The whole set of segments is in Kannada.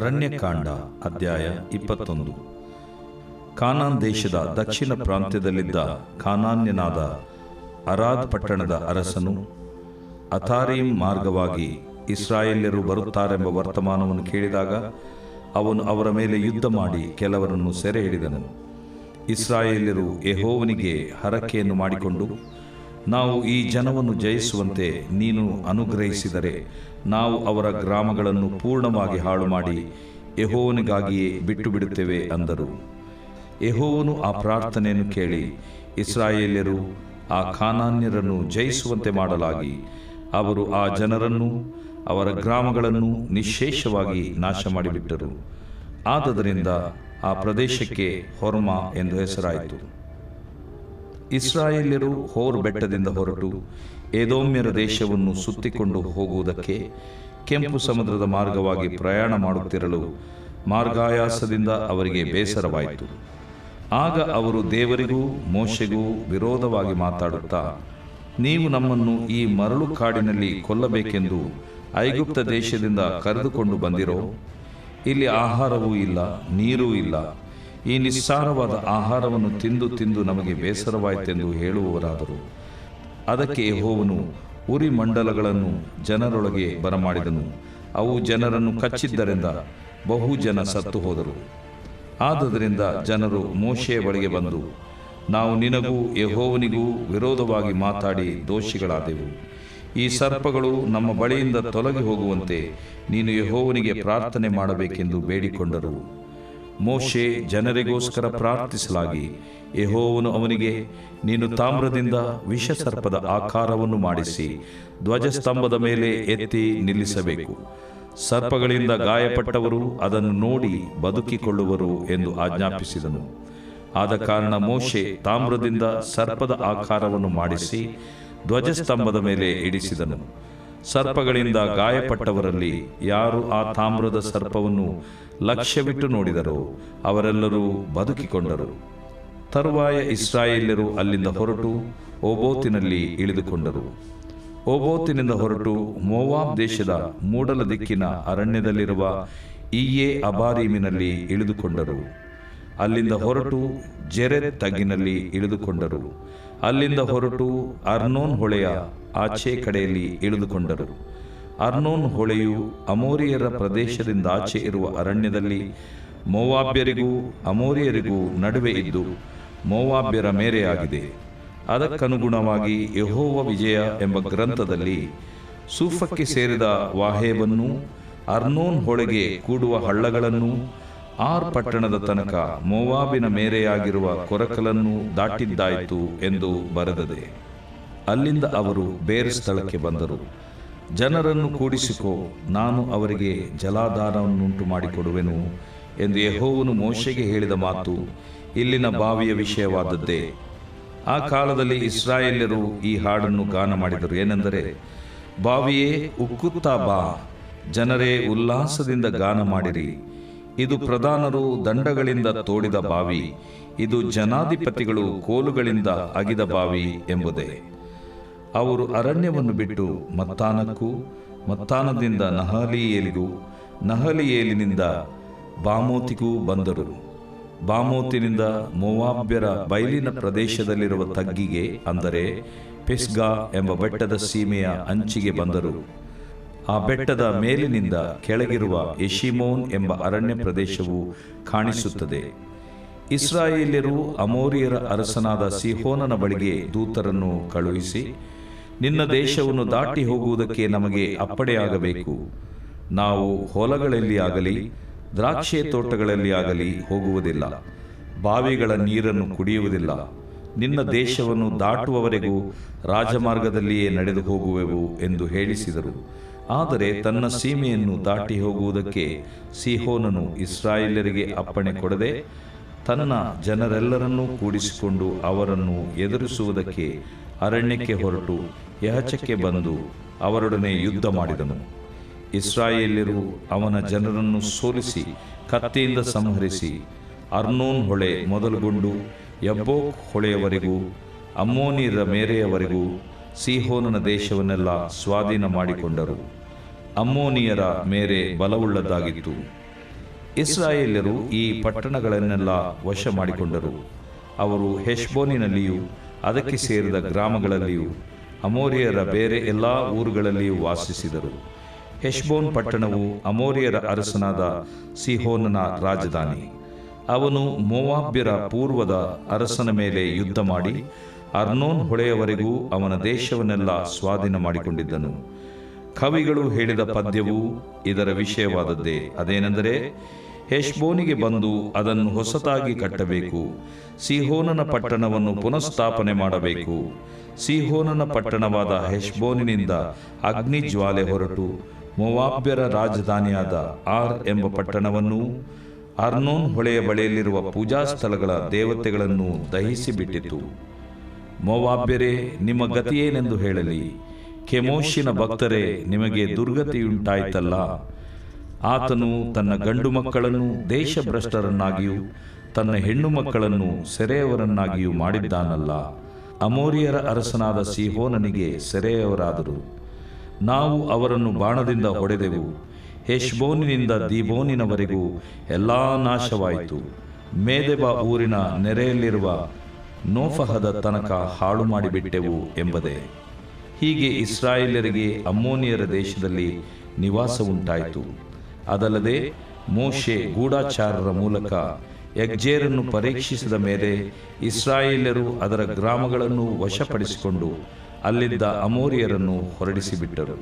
ಅರಣ್ಯಕಾಂಡ ಅಧ್ಯಾಯ 21. ಕಾನಾನ್ ದೇಶದ ದಕ್ಷಿಣ ಪ್ರಾಂತ್ಯದಲ್ಲಿದ್ದ ಕಾನಾನ್ಯನಾದ ಅರಾದ್ ಪಟ್ಟಣದ ಅರಸನು ಅಥಾರೀಮ್ ಮಾರ್ಗವಾಗಿ ಇಸ್ರಾಯೇಲ್ಯರು ಬರುತ್ತಾರೆಂಬ ವರ್ತಮಾನವನ್ನು ಕೇಳಿದಾಗ ಅವನು ಅವರ ಮೇಲೆ ಯುದ್ಧ ಮಾಡಿ ಕೆಲವರನ್ನು ಸೆರೆ ಹಿಡಿದನು. ಇಸ್ರಾಯೇಲ್ಯರು ಯೆಹೋವನಿಗೆ ಹರಕೆಯನ್ನು ಮಾಡಿಕೊಂಡು, ನಾವು ಈ ಜನವನ್ನು ಜಯಿಸುವಂತೆ ನೀನು ಅನುಗ್ರಹಿಸಿದರೆ ನಾವು ಅವರ ಗ್ರಾಮಗಳನ್ನು ಪೂರ್ಣವಾಗಿ ಹಾಳು ಮಾಡಿ ಯೆಹೋವನಿಗಾಗಿಯೇ ಬಿಟ್ಟು ಬಿಡುತ್ತೇವೆ ಅಂದರು. ಯೆಹೋವನು ಆ ಪ್ರಾರ್ಥನೆಯನ್ನು ಕೇಳಿ ಇಸ್ರಾಯೇಲ್ಯರು ಆ ಕಾನಾನ್ಯರನ್ನು ಜಯಿಸುವಂತೆ ಮಾಡಲಾಗಿ ಅವರು ಆ ಜನರನ್ನು ಅವರ ಗ್ರಾಮಗಳನ್ನು ನಿಶ್ಶೇಷವಾಗಿ ನಾಶ ಮಾಡಿಬಿಟ್ಟರು. ಆದದರಿಂದ ಆ ಪ್ರದೇಶಕ್ಕೆ ಹೊರ್ಮಾ ಎಂದು ಹೆಸರಾಯಿತು. ಇಸ್ರಾಯೇಲ್ಯರು ಹೋರ್ ಬೆಟ್ಟದಿಂದ ಹೊರಟು ಎದೋಮ್ಯರ ದೇಶವನ್ನು ಸುತ್ತಿಕೊಂಡು ಹೋಗುವುದಕ್ಕೆ ಕೆಂಪು ಸಮುದ್ರದ ಮಾರ್ಗವಾಗಿ ಪ್ರಯಾಣ ಮಾಡುತ್ತಿರಲು ಮಾರ್ಗಾಯಾಸದಿಂದ ಅವರಿಗೆ ಬೇಸರವಾಯಿತು. ಆಗ ಅವರು ದೇವರಿಗೂ ಮೋಶೆಗೂ ವಿರೋಧವಾಗಿ ಮಾತಾಡುತ್ತಾ, ನೀವು ನಮ್ಮನ್ನು ಈ ಮರಳು ಕಾಡಿನಲ್ಲಿ ಕೊಲ್ಲಬೇಕೆಂದು ಐಗುಪ್ತ ದೇಶದಿಂದ ಕರೆದುಕೊಂಡು ಬಂದಿರೋ? ಇಲ್ಲಿ ಆಹಾರವೂ ಇಲ್ಲ, ನೀರೂ ಇಲ್ಲ. ಈ ನಿಸ್ಸಾರವಾದ ಆಹಾರವನ್ನು ತಿಂದು ತಿಂದು ನಮಗೆ ಬೇಸರವಾಯಿತೆಂದು ಹೇಳುವವರಾದರು. ಅದಕ್ಕೆ ಯೆಹೋವನು ಉರಿ ಮಂಡಲಗಳನ್ನು ಜನರೊಳಗೆ ಬರಮಾಡಿದನು. ಅವು ಜನರನ್ನು ಕಚ್ಚಿದ್ದರಿಂದ ಬಹು ಜನ ಸತ್ತು ಹೋದರು. ಆದುದರಿಂದ ಜನರು ಮೋಶೆಯ ಬಳಿಗೆ ಬಂದು, ನಾವು ನಿನಗೂ ಯೆಹೋವನಿಗೂ ವಿರೋಧವಾಗಿ ಮಾತಾಡಿ ದೋಷಿಗಳಾದೆವು. ಈ ಸರ್ಪಗಳು ನಮ್ಮ ಬಳಿಯಿಂದ ತೊಲಗಿ ಹೋಗುವಂತೆ ನೀನು ಯೆಹೋವನಿಗೆ ಪ್ರಾರ್ಥನೆ ಮಾಡಬೇಕೆಂದು ಬೇಡಿಕೊಂಡರು. ಮೋಶೆ ಜನರಿಗೋಸ್ಕರ ಪ್ರಾರ್ಥಿಸಲಾಗಿ ಯೆಹೋವನು ಅವನಿಗೆ, ನೀನು ತಾಮ್ರದಿಂದ ವಿಷಸರ್ಪದ ಆಕಾರವನ್ನು ಮಾಡಿಸಿ ಧ್ವಜಸ್ತಂಭದ ಮೇಲೆ ಎತ್ತಿ ನಿಲ್ಲಿಸಬೇಕು. ಸರ್ಪಗಳಿಂದ ಗಾಯಪಟ್ಟವರು ಅದನ್ನು ನೋಡಿ ಬದುಕಿಕೊಳ್ಳುವರು ಎಂದು ಆಜ್ಞಾಪಿಸಿದನು. ಆದ ಕಾರಣ ಮೋಶೆ ತಾಮ್ರದಿಂದ ಸರ್ಪದ ಆಕಾರವನ್ನು ಮಾಡಿಸಿ ಧ್ವಜಸ್ತಂಭದ ಮೇಲೆ ಇಡಿಸಿದನು. ಸರ್ಪಗಳಿಂದ ಗಾಯಪಟ್ಟವರಲ್ಲಿ ಯಾರು ಆ ತಾಮ್ರದ ಸರ್ಪವನ್ನು ಲಕ್ಷ್ಯವಿಟ್ಟು ನೋಡಿದರೋ ಅವರೆಲ್ಲರೂ ಬದುಕಿಕೊಂಡರು. ತರುವಾಯ ಇಸ್ರಾಯೇಲ್ಯರು ಅಲ್ಲಿಂದ ಹೊರಟು ಓಬೋತಿನಲ್ಲಿ ಇಳಿದುಕೊಂಡರು. ಓಬೋತಿನಿಂದ ಹೊರಟು ಮೋವಾಬ್ ದೇಶದ ಮೂಡಲ ದಿಕ್ಕಿನ ಅರಣ್ಯದಲ್ಲಿರುವ ಇಯ್ಯೇ ಅಬಾರೀಮಿನಲ್ಲಿ ಇಳಿದುಕೊಂಡರು. ಅಲ್ಲಿಂದ ಹೊರಟು ಜೆರೆತ್ ತಗ್ಗಿನಲ್ಲಿ ಇಳಿದುಕೊಂಡರು. ಅಲ್ಲಿಂದ ಹೊರಟು ಅರ್ನೋನ್ ಹೊಳೆಯ ಆಚೆ ಕಡೆಯಲ್ಲಿ ಇಳಿದುಕೊಂಡರು. ಅರ್ನೋನ್ ಹೊಳೆಯು ಅಮೋರಿಯರ ಪ್ರದೇಶದಿಂದಾಚೆ ಇರುವ ಅರಣ್ಯದಲ್ಲಿ ಮೋವಾಬ್ಯರಿಗೂ ಅಮೋರಿಯರಿಗೂ ನಡುವೆ ಇದ್ದು ಮೋವಾಬ್ಯರ ಮೇರೆಯಾಗಿದೆ. ಅದಕ್ಕನುಗುಣವಾಗಿ ಯೆಹೋವ ವಿಜಯ ಎಂಬ ಗ್ರಂಥದಲ್ಲಿ ಸೂಫಕ್ಕೆ ಸೇರಿದ ವಾಹೇಬನ್ನು, ಅರ್ನೋನ್ ಹೊಳೆಗೆ ಕೂಡುವ ಹಳ್ಳಗಳನ್ನು, ಆರ್ ಪಟ್ಟಣದ ತನಕ ಮೋವಾಬಿನ ಮೇರೆಯಾಗಿರುವ ಕೊರಕಲನ್ನು ದಾಟಿದ್ದಾಯಿತು ಎಂದು ಬರೆದದೆ. ಅಲ್ಲಿಂದ ಅವರು ಬೇರೆ ಸ್ಥಳಕ್ಕೆ ಬಂದರು. ಜನರನ್ನು ಕೂಡಿಸಿಕೋ, ನಾನು ಅವರಿಗೆ ಜಲಾಧಾರವನ್ನುಂಟು ಮಾಡಿಕೊಡುವೆನು ಎಂದು ಯೆಹೋವನು ಮೋಶೆಗೆ ಹೇಳಿದ ಮಾತು ಇಲ್ಲಿನ ಬಾವಿಯ ವಿಷಯವಾದದ್ದೇ. ಆ ಕಾಲದಲ್ಲಿ ಇಸ್ರಾಯೇಲ್ಯರು ಈ ಹಾಡನ್ನು ಗಾನ ಮಾಡಿದರು. ಏನೆಂದರೆ, ಬಾವಿಯೇ ಉಕ್ಕುತ್ತಾ ಬಾ, ಜನರೇ ಉಲ್ಲಾಸದಿಂದ ಗಾನ ಮಾಡಿರಿ. ಇದು ಪ್ರಧಾನರು ದಂಡಗಳಿಂದ ತೋಡಿದ ಬಾವಿ, ಇದು ಜನಾಧಿಪತಿಗಳು ಕೋಲುಗಳಿಂದ ಅಗಿದ ಬಾವಿ ಎಂಬುದೇ. ಅವರು ಅರಣ್ಯವನ್ನು ಬಿಟ್ಟು ಮತ್ತಾನಕ್ಕೂ, ಮತ್ತಾನದಿಂದ ನಹಲೀಯೇಲಿಗೂ, ನಹಲೀಯೇಲಿನಿಂದ ಬಾಮೋತಿಗೂ ಬಂದರು. ಬಾಮೋತಿನಿಂದ ಮೋವಾಬ್ಯರ ಬಯಲಿನ ಪ್ರದೇಶದಲ್ಲಿರುವ ತಗ್ಗಿಗೆ, ಅಂದರೆ ಪೆಸ್ಗಾ ಎಂಬ ಬೆಟ್ಟದ ಸೀಮೆಯ ಅಂಚಿಗೆ ಬಂದರು. ಆ ಬೆಟ್ಟದ ಮೇಲಿನಿಂದ ಕೆಳಗಿರುವ ಯೆಷಿಮೋನ್ ಎಂಬ ಅರಣ್ಯ ಪ್ರದೇಶವು ಕಾಣಿಸುತ್ತದೆ. ಇಸ್ರಾಯೇಲ್ಯರು ಅಮೋರಿಯರ ಅರಸನಾದ ಸಿಹೋನನ ಬಳಿಗೆ ದೂತರನ್ನು ಕಳುಹಿಸಿ, ನಿನ್ನ ದೇಶವನ್ನು ದಾಟಿ ಹೋಗುವುದಕ್ಕೆ ನಮಗೆ ಅಪ್ಪಣೆಯಾಗಬೇಕು. ನಾವು ಹೊಲಗಳಲ್ಲಿ ಆಗಲಿ ದ್ರಾಕ್ಷಿ ತೋಟಗಳಲ್ಲಿ ಆಗಲಿ ಹೋಗುವುದಿಲ್ಲ, ಬಾವಿಗಳ ನೀರನ್ನು ಕುಡಿಯುವುದಿಲ್ಲ. ನಿನ್ನ ದೇಶವನ್ನು ದಾಟುವವರೆಗೂ ರಾಜಮಾರ್ಗದಲ್ಲಿಯೇ ನಡೆದು ಹೋಗುವೆವು ಎಂದು ಹೇಳಿಸಿದರು. ಆದರೆ ತನ್ನ ಸೀಮೆಯನ್ನು ದಾಟಿ ಹೋಗುವುದಕ್ಕೆ ಸಿಹೋನನು ಇಸ್ರಾಯೇಲ್ಯರಿಗೆ ಅಪ್ಪಣೆ ಕೊಡದೆ ತನ್ನ ಜನರೆಲ್ಲರನ್ನೂ ಕೂಡಿಸಿಕೊಂಡು ಅವರನ್ನು ಎದುರಿಸುವುದಕ್ಕೆ ಅರಣ್ಯಕ್ಕೆ ಹೊರಟು ಯಹಚಕ್ಕೆ ಬಂದು ಅವರೊಡನೆ ಯುದ್ಧ ಮಾಡಿದನು. ಇಸ್ರಾಯೇಲ್ಯರು ಅವನ ಜನರನ್ನು ಸೋಲಿಸಿ ಕತ್ತಿಯಿಂದ ಸಂಹರಿಸಿ ಅರ್ನೋನ್ ಹೊಳೆ ಮೊದಲುಗೊಂಡು ಯಬ್ಬೋಕ್ ಹೊಳೆಯವರೆಗೂ ಅಮ್ಮೋನಿಯರ ಮೇರೆಯವರೆಗೂ ಸೀಹೋನನ ದೇಶವನ್ನೆಲ್ಲ ಸ್ವಾಧೀನ ಮಾಡಿಕೊಂಡರು. ಅಮ್ಮೋನಿಯರ ಮೇರೆ ಬಲವುಳ್ಳದ್ದಾಗಿತ್ತು. ಇಸ್ರಾಯೇಲ್ಯರು ಈ ಪಟ್ಟಣಗಳನ್ನೆಲ್ಲ ವಶ ಮಾಡಿಕೊಂಡರು. ಅವರು ಹೆಷ್ಬೋನಿನಲ್ಲಿಯೂ ಅದಕ್ಕೆ ಸೇರಿದ ಗ್ರಾಮಗಳಲ್ಲಿಯೂ ಅಮೋರಿಯರ ಬೇರೆ ಎಲ್ಲ ಊರುಗಳಲ್ಲಿಯೂ ವಾಸಿಸಿದರು. ಹೆಷ್ಬೋನ್ ಪಟ್ಟಣವು ಅಮೋರಿಯರ ಅರಸನಾದ ಸಿಹೋನನ ರಾಜಧಾನಿ. ಅವನು ಮೋವಾಬ್ಯರ ಪೂರ್ವದ ಅರಸನ ಮೇಲೆ ಯುದ್ಧ ಮಾಡಿ ಅರ್ನೋನ್ ಹೊಳೆಯವರೆಗೂ ಅವನ ದೇಶವನ್ನೆಲ್ಲ ಸ್ವಾಧೀನ ಮಾಡಿಕೊಂಡಿದ್ದನು. ಕವಿಗಳು ಹೇಳಿದ ಪದ್ಯವು ಇದರ ವಿಷಯವಾದದ್ದೇ. ಅದೇನೆಂದರೆ, ಹೆಷ್ಬೋನಿಗೆ ಬಂದು ಅದನ್ನು ಹೊಸತಾಗಿ ಕಟ್ಟಬೇಕು, ಸಿಹೋನನ ಪಟ್ಟಣವನ್ನು ಪುನಃಸ್ಥಾಪನೆ ಮಾಡಬೇಕು. ಸಿಹೋನನ ಪಟ್ಟಣವಾದ ಹೆಷ್ಬೋನಿನಿಂದ ಅಗ್ನಿ ಜ್ವಾಲೆ ಹೊರಟು ಮೋವಾಬ್ಯರ ರಾಜಧಾನಿಯಾದ ಆರ್ ಎಂಬ ಪಟ್ಟಣವನ್ನು, ಅರ್ನೋನ್ ಹೊಳೆಯ ಬಳಿಯಲ್ಲಿರುವ ಪೂಜಾ ಸ್ಥಳಗಳ ದೇವತೆಗಳನ್ನು ದಹಿಸಿಬಿಟ್ಟಿತು. ಮೋವಾಬ್ಯರೇ, ನಿಮ್ಮ ಗತಿಯೇನೆಂದು ಹೇಳಲಿ? ಕೆಮೋಷಿನ ಭಕ್ತರೇ, ನಿಮಗೆ ದುರ್ಗತಿಯುಂಟಾಯ್ತಲ್ಲ. ಆತನು ತನ್ನ ಗಂಡು ಮಕ್ಕಳನ್ನು ದೇಶಭ್ರಷ್ಟರನ್ನಾಗಿಯೂ ತನ್ನ ಹೆಣ್ಣು ಮಕ್ಕಳನ್ನು ಸೆರೆಯವರನ್ನಾಗಿಯೂ ಮಾಡಿದ್ದಾನಲ್ಲ. ಅಮೋರಿಯರ ಅರಸನಾದ ಸಿಹೋನನಿಗೆ ಸೆರೆಯವರಾದರು. ನಾವು ಅವರನ್ನು ಬಾಣದಿಂದ ಹೊಡೆದೆವು. ಹೆಷ್ಬೋನಿನಿಂದ ದೀಬೋನಿನವರೆಗೂ ಎಲ್ಲ ನಾಶವಾಯಿತು. ಮೇದೆಬ ಊರಿನ ನೆರೆಯಲ್ಲಿರುವ ನೋಫಹದ ತನಕ ಹಾಳು ಮಾಡಿಬಿಟ್ಟೆವು ಎಂಬುದೇ. ಹೀಗೆ ಇಸ್ರಾಯೇಲ್ಯರಿಗೆ ಅಮ್ಮೋನಿಯರ ದೇಶದಲ್ಲಿ ನಿವಾಸ ಉಂಟಾಯಿತು. ಅದಲ್ಲದೆ ಮೋಶೆ ಗೂಢಚಾರರ ಮೂಲಕ ಯಗ್ಜೇರನ್ನು ಪರೀಕ್ಷಿಸಿದ ಮೇಲೆ ಇಸ್ರಾಯೇಲ್ಯರು ಅದರ ಗ್ರಾಮಗಳನ್ನು ವಶಪಡಿಸಿಕೊಂಡು ಅಲ್ಲಿದ್ದ ಅಮೋರಿಯರನ್ನು ಹೊರಡಿಸಿಬಿಟ್ಟರು.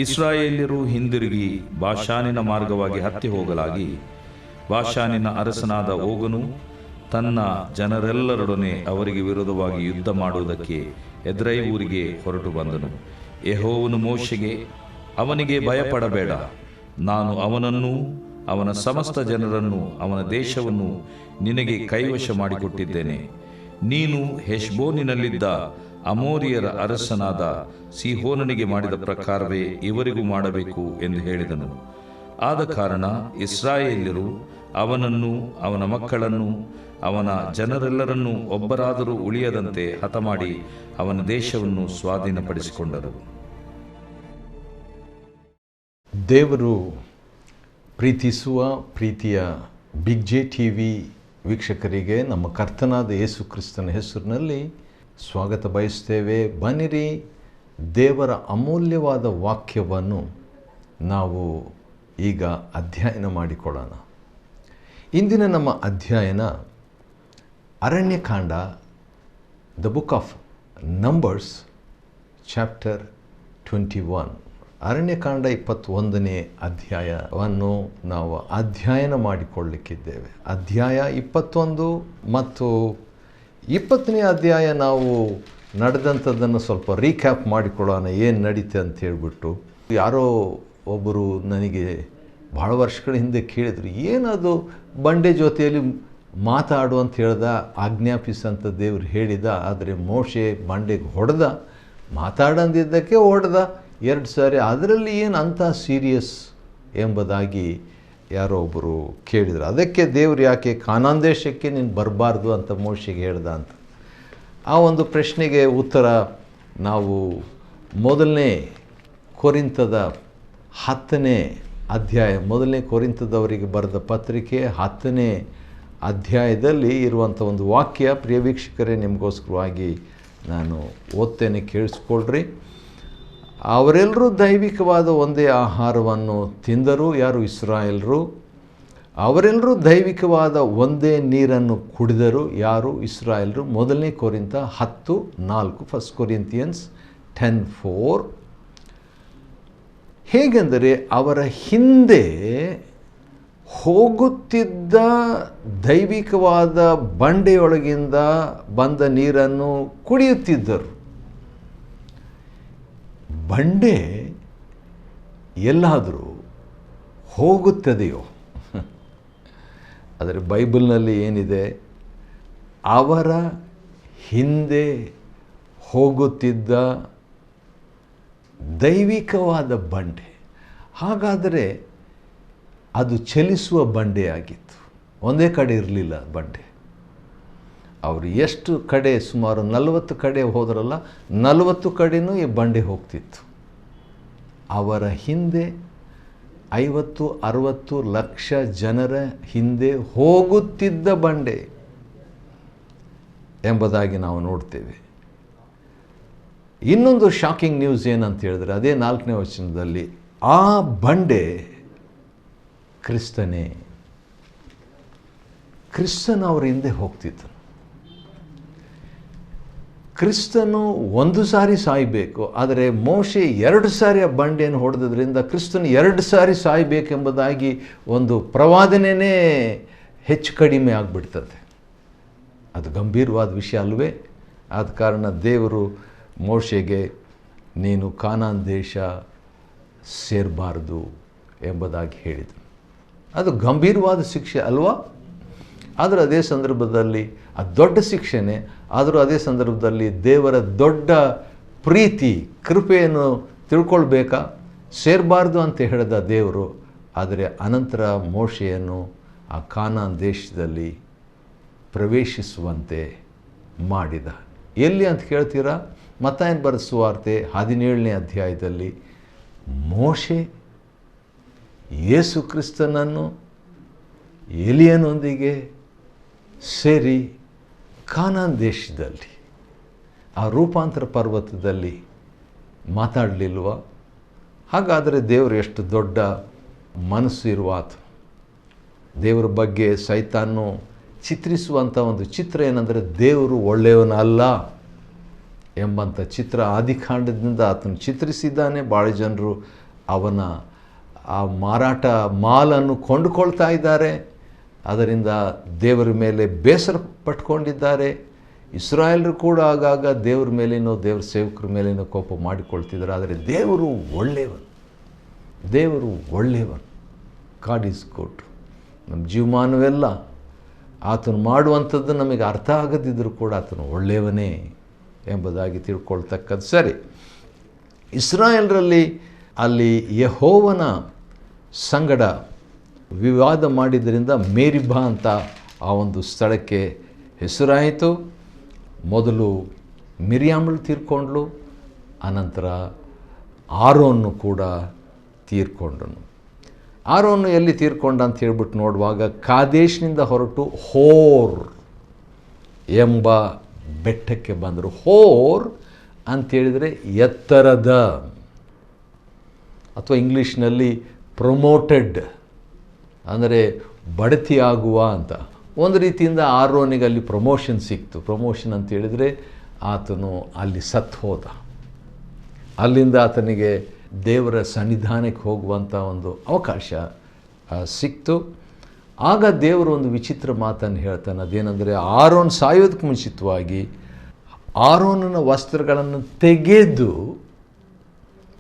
ಇಸ್ರಾಯೇಲ್ಯರು ಹಿಂದಿರುಗಿ ಬಾಷಾನಿನ ಮಾರ್ಗವಾಗಿ ಹತ್ತಿ ಹೋಗಲಾಗಿ, ಬಾಷಾನಿನ ಅರಸನಾದ ಓಗನು ತನ್ನ ಜನರೆಲ್ಲರೊಡನೆ ಅವರಿಗೆ ವಿರೋಧವಾಗಿ ಯುದ್ಧ ಮಾಡುವುದಕ್ಕೆ ಎದ್ರೈ ಊರಿಗೆ ಹೊರಟು ಬಂದನು. ಯೆಹೋವನು ಮೋಶೆಗೆ, ಅವನಿಗೆ ಭಯಪಡಬೇಡ, ನಾನು ಅವನನ್ನೂ ಅವನ ಸಮಸ್ತ ಜನರನ್ನು ಅವನ ದೇಶವನ್ನು ನಿನಗೆ ಕೈವಶ ಮಾಡಿಕೊಟ್ಟಿದ್ದೇನೆ. ನೀನು ಹೆಷ್ಬೋನಿನಲ್ಲಿದ್ದ ಅಮೋರಿಯರ ಅರಸನಾದ ಸಿಹೋನನಿಗೆ ಮಾಡಿದ ಪ್ರಕಾರವೇ ಇವರಿಗೂ ಮಾಡಬೇಕು ಎಂದು ಹೇಳಿದನು. ಆದ ಕಾರಣ ಇಸ್ರಾಯೇಲ್ಯರು ಅವನನ್ನು, ಅವನ ಮಕ್ಕಳನ್ನು, ಅವನ ಜನರೆಲ್ಲರನ್ನೂ ಒಬ್ಬರಾದರೂ ಉಳಿಯದಂತೆ ಹತಮಾಡಿ ಅವನ ದೇಶವನ್ನು ಸ್ವಾಧೀನಪಡಿಸಿಕೊಂಡರು. ದೇವರು ಪ್ರೀತಿಸುವ ಪ್ರೀತಿಯ ಬಿಗ್ ಜೆ ಟಿವಿ ವೀಕ್ಷಕರಿಗೆ ನಮ್ಮ ಕರ್ತನಾದ ಯೇಸು ಕ್ರಿಸ್ತನ ಹೆಸರಿನಲ್ಲಿ ಸ್ವಾಗತ ಬಯಸ್ತೇವೆ. ಬನ್ನಿರಿ, ದೇವರ ಅಮೂಲ್ಯವಾದ ವಾಕ್ಯವನ್ನು ನಾವು ಈಗ ಅಧ್ಯಯನ ಮಾಡಿಕೊಳ್ಳೋಣ. ಇಂದಿನ ನಮ್ಮ ಅಧ್ಯಯನ Aranyakanda, the book of numbers, chapter 21. Aranyakanda 21ನೇ ಅಧ್ಯಾಯವನ್ನು ನಾವು ಅಧ್ಯಯನ ಮಾಡಿಕೊಳ್ಳಲಿಕ್ಕಿದ್ದೇವೆ. ಅಧ್ಯಾಯ 21 ಮತ್ತು 20ನೇ ಅಧ್ಯಾಯ ನಾವು ನಡೆದಂಥದ್ದನ್ನು ಸ್ವಲ್ಪ ರೀಕ್ಯಾಪ್ ಮಾಡಿಕೊಳ್ಳೋಣ, ಏನು ನಡೀತೆ ಅಂತ ಹೇಳ್ಬಿಟ್ಟು. ಯಾರೋ ಒಬ್ಬರು ನನಗೆ ಭಾಳ ವರ್ಷಗಳ ಹಿಂದೆ ಕೇಳಿದರು, ಏನದು ಬಂಡೆ ಜೊತೆಯಲ್ಲಿ ಮಾತಾಡು ಅಂತ ಹೇಳ್ದ, ಆಜ್ಞಾಪಿಸಂತ ದೇವರು ಹೇಳಿದ. ಆದರೆ ಮೋಶೆ ಬಂಡೆಗೆ ಹೊಡೆದ, ಮಾತಾಡಂದಿದ್ದಕ್ಕೆ ಹೊಡೆದ 2 ಸಾರಿ. ಅದರಲ್ಲಿ ಏನು ಅಂಥ ಸೀರಿಯಸ್ ಎಂಬುದಾಗಿ ಯಾರೋ ಒಬ್ಬರು ಕೇಳಿದರು. ಅದಕ್ಕೆ ದೇವರು ಯಾಕೆ ಕಾನಾನ್ ದೇಶಕ್ಕೆ ನೀನು ಬರಬಾರ್ದು ಅಂತ ಮೋಶೆಗೆ ಹೇಳ್ದ ಅಂತ. ಆ ಒಂದು ಪ್ರಶ್ನೆಗೆ ಉತ್ತರ ನಾವು ಮೊದಲನೇ ಕೊರಿಂಥದ 10ನೇ ಅಧ್ಯಾಯ, ಮೊದಲನೇ ಕೊರಿಂಥದವರಿಗೆ ಬರೆದ ಪತ್ರಿಕೆ 10ನೇ ಅಧ್ಯಾಯದಲ್ಲಿ ಇರುವಂಥ ಒಂದು ವಾಕ್ಯ. ಪ್ರಿಯ ವೀಕ್ಷಕರೇ, ನಿಮಗೋಸ್ಕರವಾಗಿ ನಾನು ಓದ್ತೇನೆ, ಕೇಳಿಸ್ಕೊಳ್ರಿ. ಅವರೆಲ್ಲರೂ ದೈವಿಕವಾದ ಒಂದೇ ಆಹಾರವನ್ನು ತಿಂದರು. ಯಾರು? ಇಸ್ರಾಯೇಲರು. ಅವರೆಲ್ಲರೂ ದೈವಿಕವಾದ ಒಂದೇ ನೀರನ್ನು ಕುಡಿದರು. ಯಾರು? ಇಸ್ರಾಯೇಲರು. ಮೊದಲನೇ ಕೊರಿಂಥ 10:4, ಫಸ್ಟ್ ಕೊರಿಂಥಿಯನ್ಸ್ 10:4. ಹೇಗೆಂದರೆ ಅವರ ಹಿಂದೆ ಹೋಗುತ್ತಿದ್ದ ದೈವಿಕವಾದ ಬಂಡೆಯೊಳಗಿಂದ ಬಂದ ನೀರನ್ನು ಕುಡಿಯುತ್ತಿದ್ದರು. ಬಂಡೆ ಎಲ್ಲಾದರೂ ಹೋಗುತ್ತದೆಯೋ? ಆದರೆ ಬೈಬಲ್ನಲ್ಲಿ ಏನಿದೆ? ಅವರ ಹಿಂದೆ ಹೋಗುತ್ತಿದ್ದ ದೈವಿಕವಾದ ಬಂಡೆ. ಹಾಗಾದರೆ ಅದು ಚಲಿಸುವ ಬಂಡೆಯಾಗಿತ್ತು, ಒಂದೇ ಕಡೆ ಇರಲಿಲ್ಲ ಬಂಡೆ. ಅವರು ಎಷ್ಟು ಕಡೆ, ಸುಮಾರು 40 ಕಡೆ ಹೋದ್ರಲ್ಲ, 40 ಕಡೆನೂ ಈ ಬಂಡೆ ಹೋಗ್ತಿತ್ತು. ಅವರ ಹಿಂದೆ 50-60 ಲಕ್ಷ ಜನರ ಹಿಂದೆ ಹೋಗುತ್ತಿದ್ದ ಬಂಡೆ ಎಂಬುದಾಗಿ ನಾವು ನೋಡ್ತೇವೆ. ಇನ್ನೊಂದು ಶಾಕಿಂಗ್ ನ್ಯೂಸ್ ಏನಂತ ಹೇಳಿದ್ರೆ, ಅದೇ 4ನೇ ವಚನದಲ್ಲಿ ಆ ಬಂಡೆ ಕ್ರಿಸ್ತನೇ. ಕ್ರಿಸ್ತನ ಅವರ ಹಿಂದೆ ಹೋಗ್ತಿದ್ದನು. ಕ್ರಿಸ್ತನು ಒಂದು ಸಾರಿ ಸಾಯಬೇಕು, ಆದರೆ ಮೋಶೆ 2 ಸಾರಿ ಆ ಬಂಡೆಯನ್ನು ಹೊಡೆದ್ರಿಂದ ಕ್ರಿಸ್ತನು 2 ಸಾರಿ ಸಾಯಬೇಕೆಂಬುದಾಗಿ ಒಂದು ಪ್ರವಾದನೆಯೇ ಹೆಚ್ಚು ಕಡಿಮೆ ಆಗಿಬಿಡ್ತದೆ. ಅದು ಗಂಭೀರವಾದ ವಿಷಯ ಅಲ್ವೇ? ಆದ ಕಾರಣ ದೇವರು ಮೋಶೆಗೆ ನೀನು ಕಾನಾನ್ ದೇಶ ಸೇರಬಾರ್ದು ಎಂಬುದಾಗಿ ಹೇಳಿದರು. ಅದು ಗಂಭೀರವಾದ ಶಿಕ್ಷೆ ಅಲ್ವಾ? ಆದರೆ ಅದೇ ಸಂದರ್ಭದಲ್ಲಿ ಅದು ದೊಡ್ಡ ಶಿಕ್ಷೆನೇ. ಆದರೂ ಅದೇ ಸಂದರ್ಭದಲ್ಲಿ ದೇವರ ದೊಡ್ಡ ಪ್ರೀತಿ ಕೃಪೆಯನ್ನು ತಿಳ್ಕೊಳ್ಬೇಕಾ? ಸೇರಬಾರ್ದು ಅಂತ ಹೇಳಿದ ದೇವರು. ಆದರೆ ಅನಂತರ ಮೋಶೆಯನ್ನು ಆ ಕಾನಾನ್ ದೇಶದಲ್ಲಿ ಪ್ರವೇಶಿಸುವಂತೆ ಮಾಡಿದ. ಎಲ್ಲಿ ಅಂತ ಕೇಳ್ತೀರಾ? ಮತ್ತಾಯನ ಬರೆದ ಸುವಾರ್ತೆ 17ನೇ ಅಧ್ಯಾಯದಲ್ಲಿ ಮೋಶೆ ಯೇಸು ಕ್ರಿಸ್ತನನ್ನು ಎಲಿಯನೊಂದಿಗೆ ಸೇರಿ ಕಾನಾನ್ ದೇಶದಲ್ಲಿ ಆ ರೂಪಾಂತರ ಪರ್ವತದಲ್ಲಿ ಮಾತಾಡಲಿಲ್ವ? ಹಾಗಾದರೆ ದೇವರು ಎಷ್ಟು ದೊಡ್ಡ ಮನಸ್ಸು ಇರುವ ಆತ. ದೇವರ ಬಗ್ಗೆ ಸೈತಾನು ಚಿತ್ರಿಸುವಂಥ ಒಂದು ಚಿತ್ರ ಏನಂದರೆ ದೇವರು ಒಳ್ಳೆಯವನಲ್ಲ ಎಂಬಂಥ ಚಿತ್ರ ಆದಿಕಾಂಡದಿಂದ ಆತನು ಚಿತ್ರಿಸಿದ್ದಾನೆ. ಭಾಳ ಜನರು ಅವನ ಆ ಮಾರಾಟ ಮಾಲನ್ನು ಕೊಂಡುಕೊಳ್ತಾ ಇದ್ದಾರೆ. ಅದರಿಂದ ದೇವರ ಮೇಲೆ ಬೇಸರ ಪಟ್ಕೊಂಡಿದ್ದಾರೆ. ಇಸ್ರಾಯೇಲರು ಕೂಡ ಆಗಾಗ ದೇವ್ರ ಮೇಲೇನೋ ದೇವ್ರ ಸೇವಕರ ಮೇಲೇನೋ ಕೋಪ ಮಾಡಿಕೊಳ್ತಿದ್ದಾರೆ. ಆದರೆ ದೇವರು ಒಳ್ಳೆಯವನು. ದೇವರು ಒಳ್ಳೆಯವನು. God is good. ನಮ್ಮ ಜೀವಮಾನವೆಲ್ಲ ಆತನು ಮಾಡುವಂಥದ್ದು ನಮಗೆ ಅರ್ಥ ಆಗದಿದ್ದರೂ ಕೂಡ ಆತನು ಒಳ್ಳೆಯವನೇ ಎಂಬುದಾಗಿ ತಿಳ್ಕೊಳ್ತಕ್ಕದ್ದು ಸರಿ. ಇಸ್ರಾಯೇಲರಲ್ಲಿ ಅಲ್ಲಿ ಯೆಹೋವನ ಸಂಗಡ ವಿವಾದ ಮಾಡಿದ್ದರಿಂದ ಮೇರಿಬಾ ಅಂತ ಆ ಒಂದು ಸ್ಥಳಕ್ಕೆ ಹೆಸರಾಯಿತು. ಮೊದಲು ಮಿರಿಯಾಮಳು ತೀರ್ಕೊಂಡ್ಳು, ಅನಂತರ ಆರೋನು ಕೂಡ ತೀರ್ಕೊಂಡನು. ಆರೋನು ಎಲ್ಲಿ ತೀರ್ಕೊಂಡ ಅಂತ ಹೇಳ್ಬಿಟ್ಟು ನೋಡುವಾಗ ಕಾದೇಶ್ನಿಂದ ಹೊರಟು ಹೋರ್ ಎಂಬ ಬೆಟ್ಟಕ್ಕೆ ಬಂದರು. ಹೋರ್ ಅಂತೇಳಿದರೆ ಎತ್ತರದ, ಅಥವಾ ಇಂಗ್ಲೀಷ್ನಲ್ಲಿ ಪ್ರಮೋಟೆಡ್ ಅಂದರೆ ಬಡತಿಯಾಗುವ ಅಂತ. ಒಂದು ರೀತಿಯಿಂದ ಆರೋನಿಗೆ ಅಲ್ಲಿ ಪ್ರಮೋಷನ್ ಸಿಕ್ತು. ಪ್ರಮೋಷನ್ ಅಂತ ಹೇಳಿದರೆ ಆತನು ಅಲ್ಲಿ ಸತ್ತು ಹೋದ. ಅಲ್ಲಿಂದ ಆತನಿಗೆ ದೇವರ ಸನ್ನಿಧಾನಕ್ಕೆ ಹೋಗುವಂಥ ಒಂದು ಅವಕಾಶ ಸಿಕ್ತು. ಆಗ ದೇವರು ಒಂದು ವಿಚಿತ್ರ ಮಾತನ್ನು ಹೇಳ್ತಾನೆ. ಅದೇನೆಂದರೆ, ಆರೋನ್ ಸಾಯೋದಕ್ಕೆ ಮುಂಚಿತವಾಗಿ ಆರೋನನ ವಸ್ತ್ರಗಳನ್ನು ತೆಗೆದು,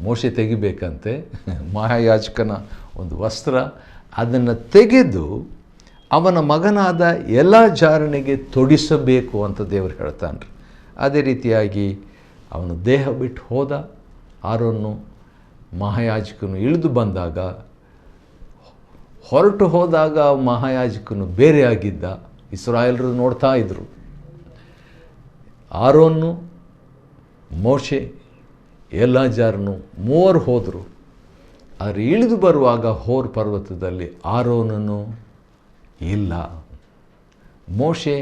ಮೋಶೆ ತೆಗಿಬೇಕಂತೆ ಮಹಾಯಾಜಕನ ಒಂದು ವಸ್ತ್ರ, ಅದನ್ನು ತೆಗೆದು ಅವನ ಮಗನಾದ ಎಲಾಜಾರನಿಗೆ ತೊಡಿಸಬೇಕು ಅಂತ ದೇವರು ಹೇಳ್ತಾನೆ. ಅದೇ ರೀತಿಯಾಗಿ ಅವನು ದೇಹ ಬಿಟ್ಟು ಹೋದ. ಆರೋನು ಮಹಾಯಾಜಕನು ಇಳಿದು ಬಂದಾಗ, ಹೊರಟು ಹೋದಾಗ ಮಹಾಯಾಜಕನು ಬೇರೆಯಾಗಿದ್ದ. ಇಸ್ರಾಯೇಲರು ನೋಡ್ತಾ ಇದ್ದರು. ಆರೋನು, ಮೋಶೆ, ಎಲಾಜಾರನು ಮೂವರು ಹೋದರು. ಆದರೆ ಇಳಿದು ಬರುವಾಗ ಹೋರ್ ಪರ್ವತದಲ್ಲಿ ಆರೋನನು ಇಲ್ಲ. ಮೋಶೆ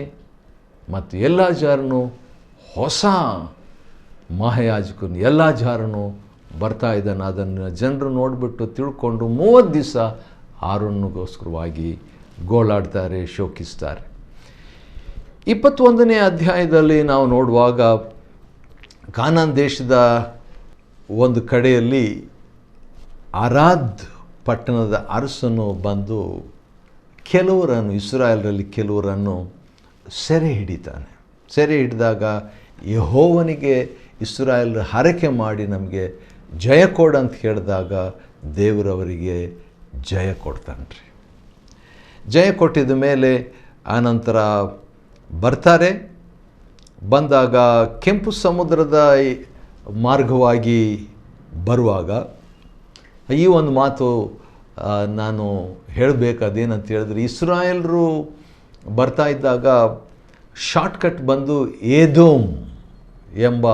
ಮತ್ತು ಎಲಾಜಾರನು, ಹೊಸ ಮಹಾಯಾಜಕನು ಎಲಾಜಾರನು ಬರ್ತಾ ಇದ್ದಾನೆ. ಅದನ್ನು ಜನರು ನೋಡಿಬಿಟ್ಟು ತಿಳ್ಕೊಂಡು 30 ದಿವಸ ಆರೋನಿಗೋಸ್ಕರವಾಗಿ ಗೋಳಾಡ್ತಾರೆ, ಶೋಕಿಸ್ತಾರೆ. 21ನೇ ಅಧ್ಯಾಯದಲ್ಲಿ ನಾವು ನೋಡುವಾಗ ಕಾನಾನ್ ದೇಶದ ಒಂದು ಕಡೆಯಲ್ಲಿ ಅರಾದ್ ಪಟ್ಟಣದ ಅರಸನು ಬಂದು ಕೆಲವರನ್ನು, ಇಸ್ರಾಯೇಲರಲ್ಲಿ ಕೆಲವರನ್ನು ಸೆರೆ ಹಿಡಿತಾನೆ. ಸೆರೆ ಹಿಡಿದಾಗ ಯೆಹೋವನಿಗೆ ಇಸ್ರಾಯೇಲರು ಹರಕೆ ಮಾಡಿ ನಮಗೆ ಜಯ ಕೊಡಂತ ಹೇಳಿದಾಗ ದೇವರವರಿಗೆ ಜಯ ಕೊಡ್ತಾನೆ ರೀ. ಜಯ ಕೊಟ್ಟಿದ ಮೇಲೆ ಆನಂತರ ಬರ್ತಾರೆ. ಬಂದಾಗ ಕೆಂಪು ಸಮುದ್ರದ ಮಾರ್ಗವಾಗಿ ಬರುವಾಗ ಈ ಒಂದು ಮಾತು ನಾನು ಹೇಳಬೇಕು. ಅದೇನಂತ ಹೇಳಿದ್ರೆ, ಇಸ್ರಾಯೇಲರು ಬರ್ತಾ ಇದ್ದಾಗ ಶಾರ್ಟ್ಕಟ್ ಬಂದು ಏದೋಮ್ ಎಂಬ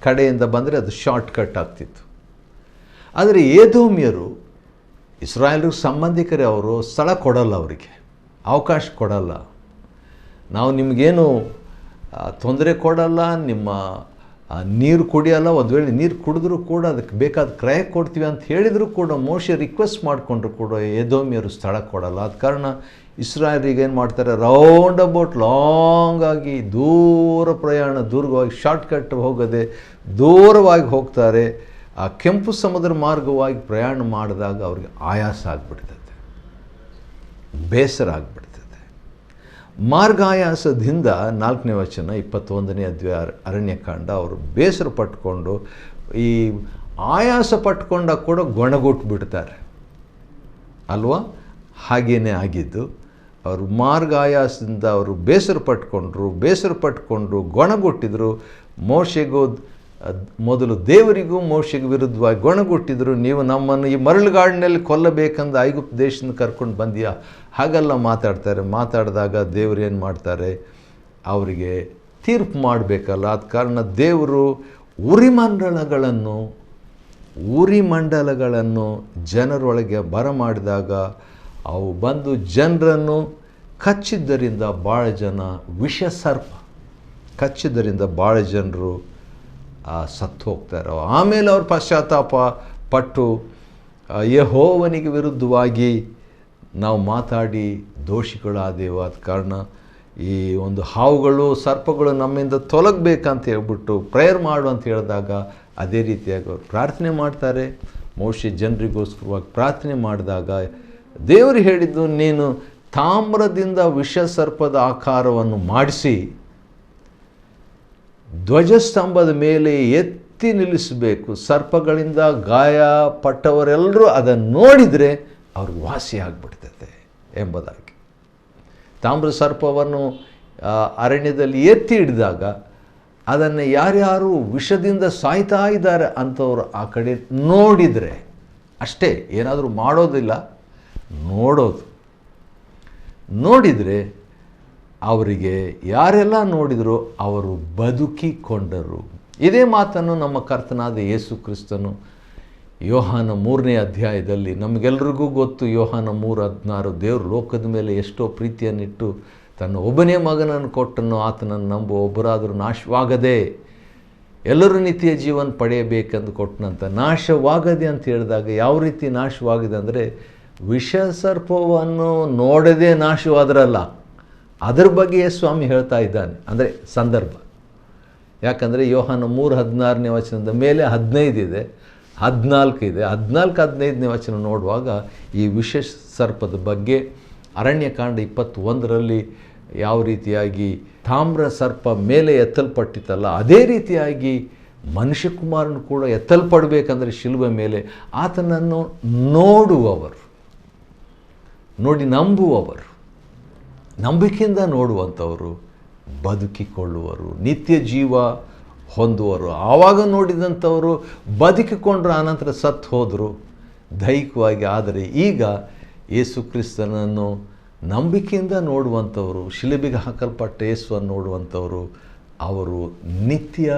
ಕಡೆಯಿಂದ ಬಂದರೆ ಅದು ಶಾರ್ಟ್ಕಟ್ ಆಗ್ತಿತ್ತು. ಆದರೆ ಏದೋಮ್ಯರು ಇಸ್ರಾಯೇಲ್ರಿಗೆ ಸಂಬಂಧಿಕರೇ ಅವರು, ಸ್ಥಳ ಕೊಡಲ್ಲ, ಅವರಿಗೆ ಅವಕಾಶ ಕೊಡಲ್ಲ. ನಾವು ನಿಮಗೇನು ತೊಂದರೆ ಕೊಡಲ್ಲ, ನಿಮ್ಮ ನೀರು ಕುಡಿಯಲ್ಲ, ಒಂದು ವೇಳೆ ನೀರು ಕುಡಿದ್ರೂ ಕೂಡ ಅದಕ್ಕೆ ಬೇಕಾದ ಕ್ರಯ ಕೊಡ್ತೀವಿ ಅಂತ ಹೇಳಿದರೂ ಕೂಡ ಮೋಶೆ ರಿಕ್ವೆಸ್ಟ್ ಮಾಡಿಕೊಂಡ್ರು ಕೂಡ ಎದೋಮ್ಯರು ಸ್ಥಳ ಕೊಡಲ್ಲ. ಆದ ಕಾರಣ ಇಸ್ರಾಯೇಲಿಗೆ ಏನು ಮಾಡ್ತಾರೆ, ರೌಂಡ್ ಅಬೌಟ್ ಲಾಂಗ್ ಆಗಿ ದೂರ ಪ್ರಯಾಣ, ದೂರವಾಗಿ ಶಾರ್ಟ್ಕಟ್ ಹೋಗದೆ ದೂರವಾಗಿ ಹೋಗ್ತಾರೆ. ಆ ಕೆಂಪು ಸಮುದ್ರ ಮಾರ್ಗವಾಗಿ ಪ್ರಯಾಣ ಮಾಡಿದಾಗ ಅವ್ರಿಗೆ ಆಯಾಸ ಆಗಿಬಿಡ್ತದೆ, ಬೇಸರ ಆಗಿಬಿಡ್ತದೆ. ಮಾರ್ಗಾಯಾಸದಿಂದ 4ನೇ ವಚನ 21ನೇ ಅಧ್ಯಾಯ ಅರಣ್ಯಕಾಂಡ, ಅವರು ಬೇಸರ ಪಟ್ಕೊಂಡು ಈ ಆಯಾಸ ಪಟ್ಕೊಂಡಾಗ ಕೂಡ ಗೊಣಗುಟ್ಬಿಡ್ತಾರೆ ಅಲ್ವಾ? ಹಾಗೇನೇ ಆಗಿದ್ದು. ಅವರು ಮಾರ್ಗಾಯಾಸದಿಂದ ಅವರು ಬೇಸರ ಪಟ್ಕೊಂಡ್ರು, ಗೊಣಗುಟ್ಟಿದ್ರು. ಮೋಶೆಗೂ ಮೊದಲು ದೇವರಿಗೂ ಮೋಶೆಗೂ ವಿರುದ್ಧವಾಗಿ ಗೊಣಗುಟ್ಟಿದ್ರು. ನೀವು ನಮ್ಮನ್ನು ಈ ಮರಳುಗಾಡಿನಲ್ಲಿ ಕೊಲ್ಲಬೇಕಂದು ಐಗುಪ್ತ ದೇಶದಿಂದ ಕರ್ಕೊಂಡು ಬಂದಿಯಾ? ಹಾಗೆಲ್ಲ ಮಾತಾಡಿದಾಗ ದೇವರು ಏನು ಮಾಡ್ತಾರೆ, ಅವರಿಗೆ ತೀರ್ಪು ಮಾಡಬೇಕಲ್ಲ. ಆದ ಕಾರಣ ದೇವರು ಉರಿಮಂಡಲಗಳನ್ನು ಜನರೊಳಗೆ ಬರಮಾಡಿದಾಗ ಅವು ಬಂದು ಜನರನ್ನು ಕಚ್ಚಿದ್ದರಿಂದ ಭಾಳ ಜನ, ವಿಷಸರ್ಪ ಕಚ್ಚಿದ್ದರಿಂದ ಭಾಳ ಜನರು ಸತ್ತು ಹೋಗ್ತಾರೆ. ಆಮೇಲೆ ಅವ್ರು ಪಶ್ಚಾತ್ತಾಪ ಪಟ್ಟು ಯೆಹೋವನಿಗೆ ವಿರುದ್ಧವಾಗಿ ನಾವು ಮಾತಾಡಿ ದೋಷಿಗಳಾದೆವು. ಆದ ಕಾರಣ ಈ ಒಂದು ಹಾವುಗಳು, ಸರ್ಪಗಳು ನಮ್ಮಿಂದ ತೊಲಗಬೇಕಂತ ಹೇಳ್ಬಿಟ್ಟು ಪ್ರೇಯರ್ ಮಾಡು ಅಂತ ಹೇಳಿದಾಗ ಅದೇ ರೀತಿಯಾಗಿ ಅವ್ರು ಪ್ರಾರ್ಥನೆ ಮಾಡ್ತಾರೆ. ಮೋಶೆ ಜನರಿಗೋಸ್ಕರವಾಗಿ ಪ್ರಾರ್ಥನೆ ಮಾಡಿದಾಗ ದೇವರು ಹೇಳಿದ್ದು, ನೀನು ತಾಮ್ರದಿಂದ ವಿಷಸರ್ಪದ ಆಕಾರವನ್ನು ಮಾಡಿಸಿ ಧ್ವಜಸ್ತಂಭದ ಮೇಲೆ ಎತ್ತಿ ನಿಲ್ಲಿಸಬೇಕು. ಸರ್ಪಗಳಿಂದ ಗಾಯಪಟ್ಟವರೆಲ್ಲರೂ ಅದನ್ನು ನೋಡಿದರೆ ಅವ್ರಿಗೆ ವಾಸಿ ಆಗಿಬಿಡ್ತದೆ ಎಂಬುದಾಗಿ. ತಾಮ್ರ ಸರ್ಪವನ್ನು ಅರಣ್ಯದಲ್ಲಿ ಎತ್ತಿ ಹಿಡಿದಾಗ ಅದನ್ನು ಯಾರ್ಯಾರು ವಿಷದಿಂದ ಸಾಯ್ತಾ ಇದ್ದಾರೆ ಅಂಥವ್ರು ಆ ಕಡೆ ನೋಡಿದರೆ ಅಷ್ಟೇ, ಏನಾದರೂ ಮಾಡೋದಿಲ್ಲ, ನೋಡಿದರೆ ಅವರಿಗೆ ಯಾರೆಲ್ಲ ನೋಡಿದರೂ ಅವರು ಬದುಕಿಕೊಂಡರು. ಇದೇ ಮಾತನ್ನು ನಮ್ಮ ಕರ್ತನಾದ ಯೇಸು ಕ್ರಿಸ್ತನು ಯೋಹಾನ 3ನೇ ಅಧ್ಯಾಯದಲ್ಲಿ, ನಮಗೆಲ್ಲರಿಗೂ ಗೊತ್ತು, ಯೋಹಾನ 3:16, ದೇವರು ಲೋಕದ ಮೇಲೆ ಎಷ್ಟೋ ಪ್ರೀತಿಯನ್ನಿಟ್ಟು ತನ್ನ ಒಬ್ಬನೇ ಮಗನನ್ನು ಕೊಟ್ಟನು, ಆತನನ್ನು ನಂಬುವ ಒಬ್ಬರಾದರೂ ನಾಶವಾಗದೆ ಎಲ್ಲರೂ ನಿತ್ಯ ಜೀವನ ಪಡೆಯಬೇಕೆಂದು ಕೊಟ್ಟನಂತ. ನಾಶವಾಗದೆ ಅಂತ ಹೇಳಿದಾಗ ಯಾವ ರೀತಿ ನಾಶವಾಗಿದೆ ಅಂದರೆ, ವಿಷಸರ್ಪವನ್ನು ನೋಡದೆ ನಾಶವಾದ್ರಲ್ಲ, ಅದರ ಬಗ್ಗೆ ಸ್ವಾಮಿ ಹೇಳ್ತಾ ಇದ್ದಾನೆ. ಅಂದರೆ ಸಂದರ್ಭ, ಯಾಕಂದರೆ ಯೋಹಾನ 3:16ನೇ ವಚನದ ಮೇಲೆ 15 ಇದೆ, 14 ಇದೆ. 14-15ನೇ ವಚನ ನೋಡುವಾಗ ಈ ವಿಷ ಸರ್ಪದ ಬಗ್ಗೆ ಅರಣ್ಯಕಾಂಡ 21ರಲ್ಲಿ ಯಾವ ರೀತಿಯಾಗಿ ತಾಮ್ರ ಸರ್ಪ ಮೇಲೆ ಎತ್ತಲ್ಪಟ್ಟಿತ್ತಲ್ಲ, ಅದೇ ರೀತಿಯಾಗಿ ಮನುಷ್ಯಕುಮಾರನು ಕೂಡ ಎತ್ತಲ್ಪಡಬೇಕಂದ್ರೆ ಶಿಲುಬೆ ಮೇಲೆ ಆತನನ್ನು ನೋಡುವವರು, ನೋಡಿ ನಂಬುವವರು, ನಂಬಿಕೆಯಿಂದ ನೋಡುವಂಥವರು ಬದುಕಿಕೊಳ್ಳುವರು, ನಿತ್ಯ ಜೀವ ಹೊಂದುವರು. ಆವಾಗ ನೋಡಿದಂಥವರು ಬದುಕಿಕೊಂಡ್ರು, ಆನಂತರ ಸತ್ತು ಹೋದರು ದೈಹಿಕವಾಗಿ. ಆದರೆ ಈಗ ಯೇಸು ಕ್ರಿಸ್ತನನ್ನು ನಂಬಿಕೆಯಿಂದ ನೋಡುವಂಥವರು, ಶಿಲುಬೆಗೆ ಹಾಕಲ್ಪಟ್ಟ ಯೇಸುವನ್ನು ನೋಡುವಂಥವರು, ಅವರು ನಿತ್ಯ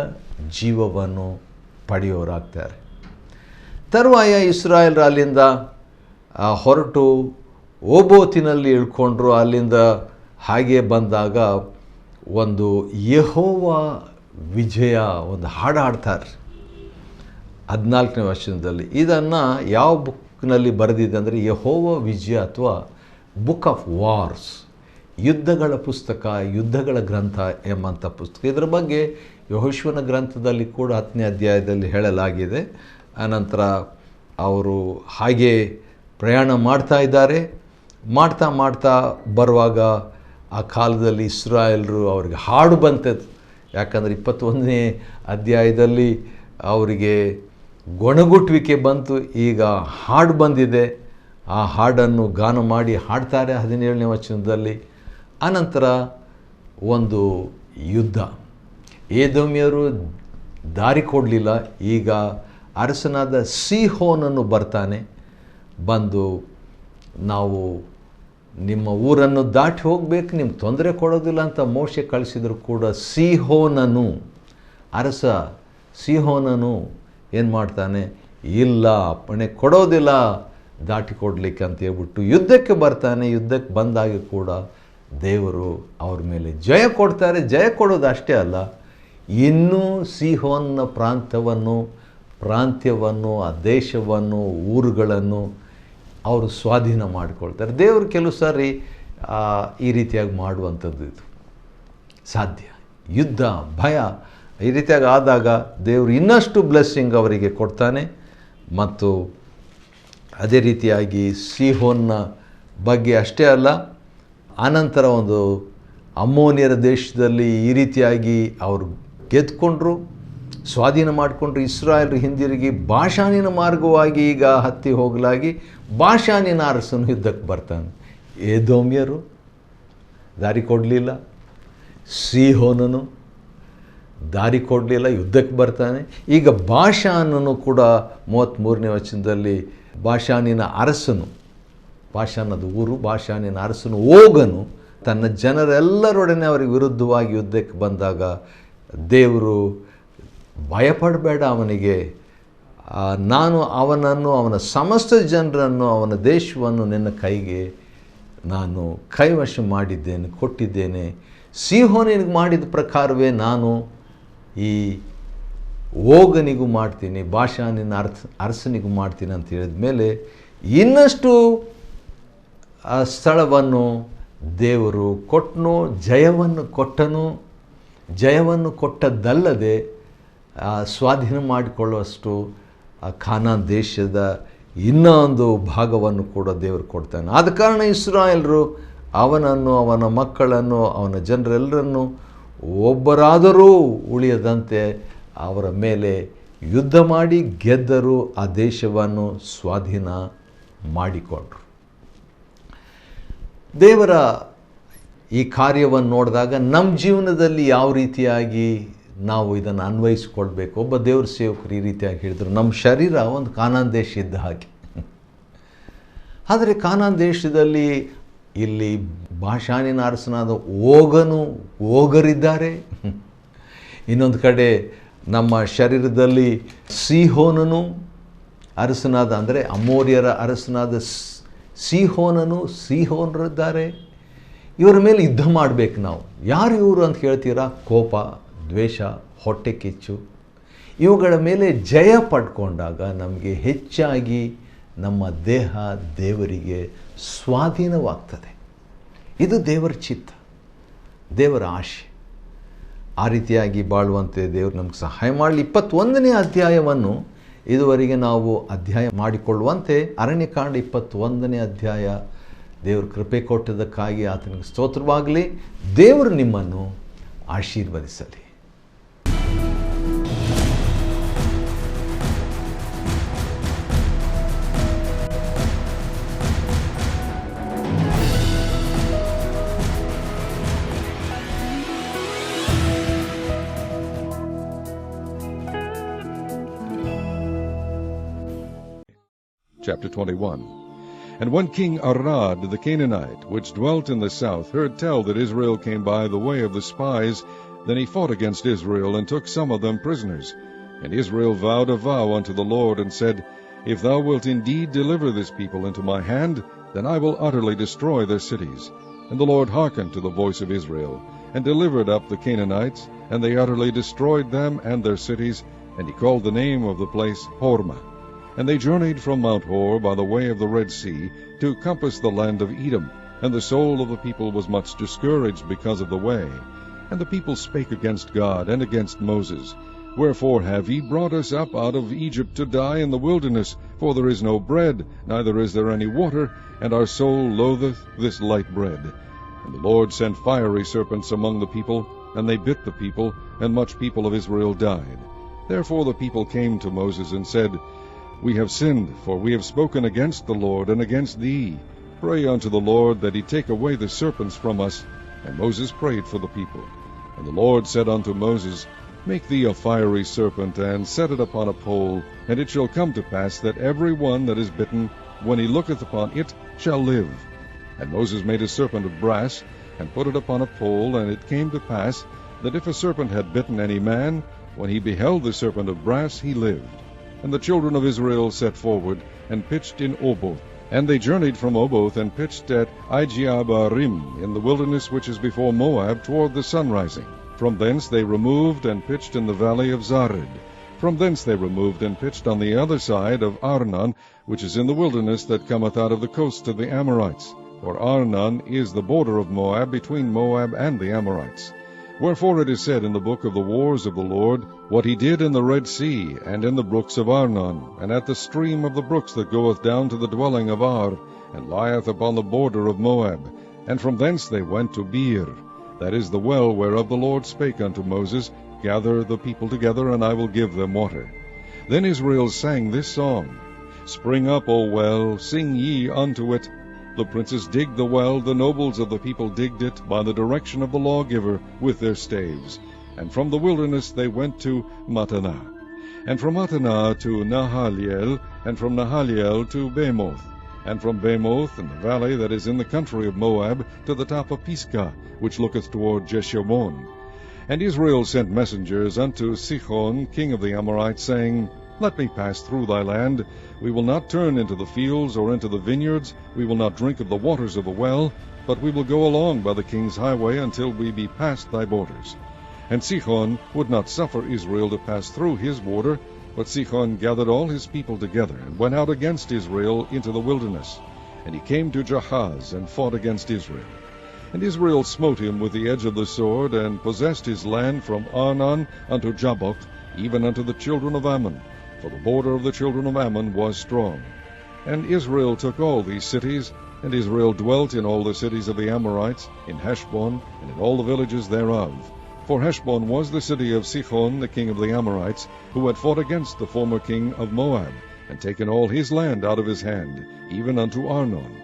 ಜೀವವನ್ನು ಪಡೆಯೋರಾಗ್ತಾರೆ. ತರುವಾಯ ಇಸ್ರಾಯೇಲ್ರು ಅಲ್ಲಿಂದ ಹೊರಟು ಓಬೋತಿನಲ್ಲಿ ಇಳ್ಕೊಂಡ್ರು. ಅಲ್ಲಿಂದ ಹಾಗೆ ಬಂದಾಗ ಒಂದು ಯೆಹೋವ ವಿಜಯ ಒಂದು ಹಾಡು ಹಾಡ್ತಾರೆ 14ನೇ ವಚನದಲ್ಲಿ. ಇದನ್ನು ಯಾವ ಬುಕ್ನಲ್ಲಿ ಬರೆದಿದೆ ಅಂದರೆ ಯೆಹೋವ ವಿಜಯ ಅಥವಾ ಬುಕ್ ಆಫ್ ವಾರ್ಸ್, ಯುದ್ಧಗಳ ಪುಸ್ತಕ, ಯುದ್ಧಗಳ ಗ್ರಂಥ ಎಂಬಂಥ ಪುಸ್ತಕ. ಇದರ ಬಗ್ಗೆ ಯೆಹೋಶುವನ ಗ್ರಂಥದಲ್ಲಿ ಕೂಡ 10ನೇ ಅಧ್ಯಾಯದಲ್ಲಿ ಹೇಳಲಾಗಿದೆ. ಆನಂತರ ಅವರು ಹಾಗೆ ಪ್ರಯಾಣ ಮಾಡ್ತಾ ಇದ್ದಾರೆ. ಮಾಡ್ತಾ ಬರುವಾಗ ಆ ಕಾಲದಲ್ಲಿ ಇಸ್ರಾಯೇಲ್ರು ಅವ್ರಿಗೆ ಹಾಡು ಬಂತದ್ದು. ಯಾಕಂದರೆ 21ನೇ ಅಧ್ಯಾಯದಲ್ಲಿ ಅವರಿಗೆ ಗೊಣಗುಟ್ಟುವಿಕೆ ಬಂತು, ಈಗ ಹಾಡು ಬಂದಿದೆ. ಆ ಹಾಡನ್ನು ಗಾನ ಮಾಡಿ ಹಾಡ್ತಾರೆ 17ನೇ ವಚನದಲ್ಲಿ. ಅನಂತರ ಒಂದು ಯುದ್ಧ, ಏದೋಮ್ಯರು ದಾರಿ ಕೊಡಲಿಲ್ಲ. ಈಗ ಅರಸನಾದ ಸೀಹೋನನ್ನು ಬರ್ತಾನೆ, ಬಂದು ನಾವು ನಿಮ್ಮ ಊರನ್ನು ದಾಟಿ ಹೋಗಬೇಕು, ನಿಮ್ಗೆ ತೊಂದರೆ ಕೊಡೋದಿಲ್ಲ ಅಂತ ಮೋಶೆ ಕಳಿಸಿದ್ರು ಕೂಡ ಅರಸ ಸೀಹೋನನು ಏನು ಮಾಡ್ತಾನೆ, ಇಲ್ಲ, ಅಪ್ಪಣೆ ಕೊಡೋದಿಲ್ಲ, ದಾಟಿಕೊಡ್ಲಿಕ್ಕೆ ಅಂತ ಹೇಳ್ಬಿಟ್ಟು ಯುದ್ಧಕ್ಕೆ ಬರ್ತಾನೆ. ಯುದ್ಧಕ್ಕೆ ಬಂದಾಗ ಕೂಡ ದೇವರು ಅವ್ರ ಮೇಲೆ ಜಯ ಕೊಡ್ತಾರೆ. ಜಯ ಕೊಡೋದು ಅಷ್ಟೇ ಅಲ್ಲ, ಇನ್ನೂ ಸೀಹೋನ್ನ ಪ್ರಾಂತ್ಯವನ್ನು ಆ ದೇಶವನ್ನು ಊರುಗಳನ್ನು ಅವರು ಸ್ವಾಧೀನ ಮಾಡಿಕೊಳ್ತಾರೆ. ದೇವರು ಕೆಲವು ಸಾರಿ ಈ ರೀತಿಯಾಗಿ ಮಾಡುವಂಥದ್ದು ಇದು ಸಾಧ್ಯ. ಯುದ್ಧ, ಭಯ ಈ ರೀತಿಯಾಗಿ ಆದಾಗ ದೇವರು ಇನ್ನಷ್ಟು ಬ್ಲೆಸ್ಸಿಂಗ್ ಅವರಿಗೆ ಕೊಡ್ತಾನೆ. ಮತ್ತು ಅದೇ ರೀತಿಯಾಗಿ ಸೀಹೋನ್ನ ಬಗ್ಗೆ ಅಷ್ಟೇ ಅಲ್ಲ, ಆನಂತರ ಒಂದು ಅಮ್ಮೋನಿಯರ ದೇಶದಲ್ಲಿ ಈ ರೀತಿಯಾಗಿ ಅವರು ಗೆದ್ಕೊಂಡ್ರು, ಸ್ವಾಧೀನ ಮಾಡಿಕೊಂಡ್ರು. ಇಸ್ರಾಯೇಲರು ಹಿಂದಿರುಗಿ ಬಾಷಾನಿನ ಮಾರ್ಗವಾಗಿ ಈಗ ಹತ್ತಿ ಹೋಗಲಾಗಿ ಬಾಷಾನಿನ ಅರಸನು ಯುದ್ಧಕ್ಕೆ ಬರ್ತಾನೆ. ಏದೋಮ್ಯರು ದಾರಿ ಕೊಡಲಿಲ್ಲ, ಸೀಹೋನನು ದಾರಿ ಕೊಡಲಿಲ್ಲ, ಯುದ್ಧಕ್ಕೆ ಬರ್ತಾನೆ. ಈಗ ಬಾಷಾನನು ಕೂಡ 33ನೇ ವಚನದಲ್ಲಿ ಬಾಷಾನಿನ ಅರಸನು, ಬಾಷಾನದ ಊರು, ಬಾಷಾನಿನ ಅರಸನು ಓಗನು ತನ್ನ ಜನರೆಲ್ಲರೊಡನೆ ಅವರಿಗೆ ವಿರುದ್ಧವಾಗಿ ಯುದ್ಧಕ್ಕೆ ಬಂದಾಗ ದೇವರು ಭಯಪಡಬೇಡ ಅವನಿಗೆ, ನಾನು ಅವನನ್ನು, ಅವನ ಸಮಸ್ತ ಜನರನ್ನು, ಅವನ ದೇಶವನ್ನು ನಿನ್ನ ಕೈಗೆ ನಾನು ಕೈವಶ ಮಾಡಿದ್ದೇನೆ, ಕೊಟ್ಟಿದ್ದೇನೆ. ಸೀಹೋನಿಗೆ ಮಾಡಿದ ಪ್ರಕಾರವೇ ನಾನು ಈ ಓಗನಿಗೂ ಮಾಡ್ತೀನಿ, ಬಾಷಾನಿನ ಅರಸನಿಗೂ ಮಾಡ್ತೀನಿ ಅಂತ ಹೇಳಿದ ಮೇಲೆ ಇನ್ನಷ್ಟು ಆ ಸ್ಥಳವನ್ನು ದೇವರು ಕೊಟ್ಟನು, ಜಯವನ್ನು ಕೊಟ್ಟದ್ದಲ್ಲದೆ ಸ್ವಾಧೀನ ಮಾಡಿಕೊಳ್ಳುವಷ್ಟು ಕಾನಾನ್ ದೇಶದ ಇನ್ನೊಂದು ಭಾಗವನ್ನು ಕೂಡ ದೇವರು ಕೊಡ್ತಾನೆ. ಆದ ಕಾರಣ ಇಸ್ರಾಯೇಲರು ಅವನನ್ನು, ಅವನ ಮಕ್ಕಳನ್ನು, ಅವನ ಜನರೆಲ್ಲರನ್ನು ಒಬ್ಬರಾದರೂ ಉಳಿಯದಂತೆ ಅವರ ಮೇಲೆ ಯುದ್ಧ ಮಾಡಿ ಗೆದ್ದರು, ಆ ದೇಶವನ್ನು ಸ್ವಾಧೀನ ಮಾಡಿಕೊಂಡರು. ದೇವರ ಈ ಕಾರ್ಯವನ್ನು ನೋಡಿದಾಗ ನಮ್ಮ ಜೀವನದಲ್ಲಿ ಯಾವ ರೀತಿಯಾಗಿ ನಾವು ಇದನ್ನು ಅನ್ವಯಿಸ್ಕೊಳ್ಬೇಕು. ಒಬ್ಬ ದೇವ್ರ ಸೇವಕರು ಈ ರೀತಿಯಾಗಿ ಹೇಳಿದರು, ನಮ್ಮ ಶರೀರ ಒಂದು ಕಾನಾನ್ ದೇಶ ಇದ್ದ ಹಾಗೆ. ಆದರೆ ಕಾನಾನ್ ದೇಶದಲ್ಲಿ ಇಲ್ಲಿ ಬಾಷಾನಿನ ಅರಸನಾದ ಓಗರಿದ್ದಾರೆ. ಇನ್ನೊಂದು ಕಡೆ ನಮ್ಮ ಶರೀರದಲ್ಲಿ ಸೀಹೋನನು ಅರಸನಾದ, ಅಂದರೆ ಅಮೋರಿಯರ ಅರಸನಾದ ಸೀಹೋನರಿದ್ದಾರೆ. ಇವರ ಮೇಲೆ ಯುದ್ಧ ಮಾಡಬೇಕು ನಾವು. ಯಾರು ಇವರು ಅಂತ ಹೇಳ್ತೀರಾ? ಕೋಪ, ದ್ವೇಷ, ಹೊಟ್ಟೆ ಕಿಚ್ಚು, ಇವುಗಳ ಮೇಲೆ ಜಯ ಪಡ್ಕೊಂಡಾಗ ನಮಗೆ ಹೆಚ್ಚಾಗಿ ನಮ್ಮ ದೇಹ ದೇವರಿಗೆ ಸ್ವಾಧೀನವಾಗ್ತದೆ. ಇದು ದೇವರ ಚಿತ್ತ, ದೇವರ ಆಶೆ. ಆ ರೀತಿಯಾಗಿ ಬಾಳುವಂತೆ ದೇವರು ನಮಗೆ ಸಹಾಯ ಮಾಡಲಿ. 21ನೇ ಅಧ್ಯಾಯವನ್ನು ಇದುವರೆಗೆ ನಾವು ಅಧ್ಯಾಯ ಮಾಡಿಕೊಳ್ಳುವಂತೆ ಅರಣ್ಯಕಾಂಡ 21ನೇ ಅಧ್ಯಾಯ ದೇವರು ಕೃಪೆ ಕೊಟ್ಟದಕ್ಕಾಗಿ ಆತನಿಗೆ ಸ್ತೋತ್ರವಾಗಲಿ. ದೇವರು ನಿಮ್ಮನ್ನು ಆಶೀರ್ವದಿಸಲಿ. Chapter 21. And when King Arad the Canaanite, which dwelt in the south, heard tell that Israel came by the way of the spies, then he fought against Israel, and took some of them prisoners. And Israel vowed a vow unto the Lord, and said, If thou wilt indeed deliver this people into my hand, then I will utterly destroy their cities. And the Lord hearkened to the voice of Israel, and delivered up the Canaanites, and they utterly destroyed them and their cities, and he called the name of the place Hormah. And they journeyed from Mount Hor by the way of the Red Sea to compass the land of Edom. And the soul of the people was much discouraged because of the way. And the people spake against God and against Moses. Wherefore have ye brought us up out of Egypt to die in the wilderness? For there is no bread, neither is there any water, and our soul loatheth this light bread. And the Lord sent fiery serpents among the people, and they bit the people, and much people of Israel died. Therefore the people came to Moses and said, We have sinned, for we have spoken against the Lord and against thee. Pray unto the Lord that he take away the serpents from us. And Moses prayed for the people. And the Lord said unto Moses, Make thee a fiery serpent, and set it upon a pole, and it shall come to pass that every one that is bitten, when he looketh upon it, shall live. And Moses made a serpent of brass, and put it upon a pole, and it came to pass that if a serpent had bitten any man, when he beheld the serpent of brass, he lived. And the children of Israel set forward, and pitched in Oboth, And they journeyed from Oboth, and pitched at Ijeabarim, in the wilderness which is before Moab, toward the sunrising. From thence they removed, and pitched in the valley of Zared. From thence they removed, and pitched on the other side of Arnon, which is in the wilderness that cometh out of the coast of the Amorites. For Arnon is the border of Moab, between Moab and the Amorites. Wherefore it is said in the book of the wars of the Lord, what he did in the Red Sea, and in the brooks of Arnon, and at the stream of the brooks that goeth down to the dwelling of Ar, and lieth upon the border of Moab. And from thence they went to Beer, that is the well whereof the Lord spake unto Moses, Gather the people together, and I will give them water. Then Israel sang this song, Spring up, O well, sing ye unto it. The princes digged the well, the nobles of the people digged it, by the direction of the lawgiver, with their staves. And from the wilderness they went to Mattanah. And from Mattanah to Nahaliel, and from Nahaliel to Bamoth. And from Bamoth, in the valley that is in the country of Moab, to the top of Pisgah, which looketh toward Jeshimon. And Israel sent messengers unto Sihon, king of the Amorites, saying, Let me pass through thy land. We will not turn into the fields or into the vineyards. We will not drink of the waters of the well, but we will go along by the king's highway until we be past thy borders. And Sihon would not suffer Israel to pass through his border, but Sihon gathered all his people together, and went out against Israel into the wilderness. And he came to Jahaz, and fought against Israel. And Israel smote him with the edge of the sword, and possessed his land from Arnon unto Jabbok, even unto the children of Ammon. For the border of the children of Ammon was strong. And Israel took all these cities, and Israel dwelt in all the cities of the Amorites, in Heshbon, and in all the villages thereof. For Heshbon was the city of Sihon, the king of the Amorites, who had fought against the former king of Moab, and taken all his land out of his hand, even unto Arnon.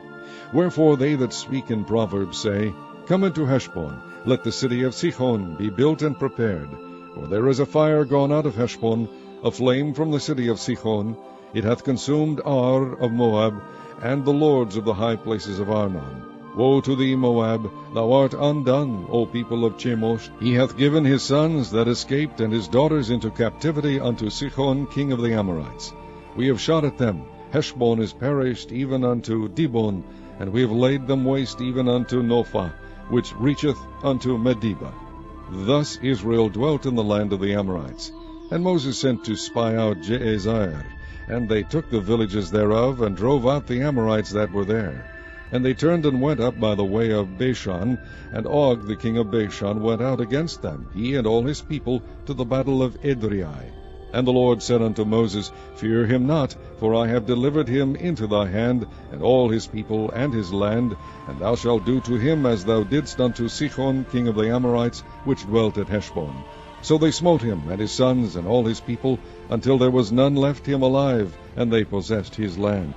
Wherefore they that speak in Proverbs say, Come into Heshbon, let the city of Sihon be built and prepared. For there is a fire gone out of Heshbon, a flame from the city of Sihon. It hath consumed Ar of Moab, and the lords of the high places of Arnon. Woe to thee, Moab! Thou art undone, O people of Chemosh. He hath given his sons that escaped, and his daughters into captivity unto Sihon, king of the Amorites. We have shot at them. Heshbon is perished, even unto Dibon, and we have laid them waste even unto Nophah, which reacheth unto Medeba. Thus Israel dwelt in the land of the Amorites. And Moses sent to spy out Jazer, and they took the villages thereof, and drove out the Amorites that were there. And they turned and went up by the way of Bashan, and Og the king of Bashan went out against them, he and all his people, to the battle of Edrei. And the Lord said unto Moses, Fear him not, for I have delivered him into thy hand, and all his people and his land, and thou shalt do to him as thou didst unto Sihon king of the Amorites, which dwelt at Heshbon. So they smote him, and his sons, and all his people, until there was none left him alive, and they possessed his land.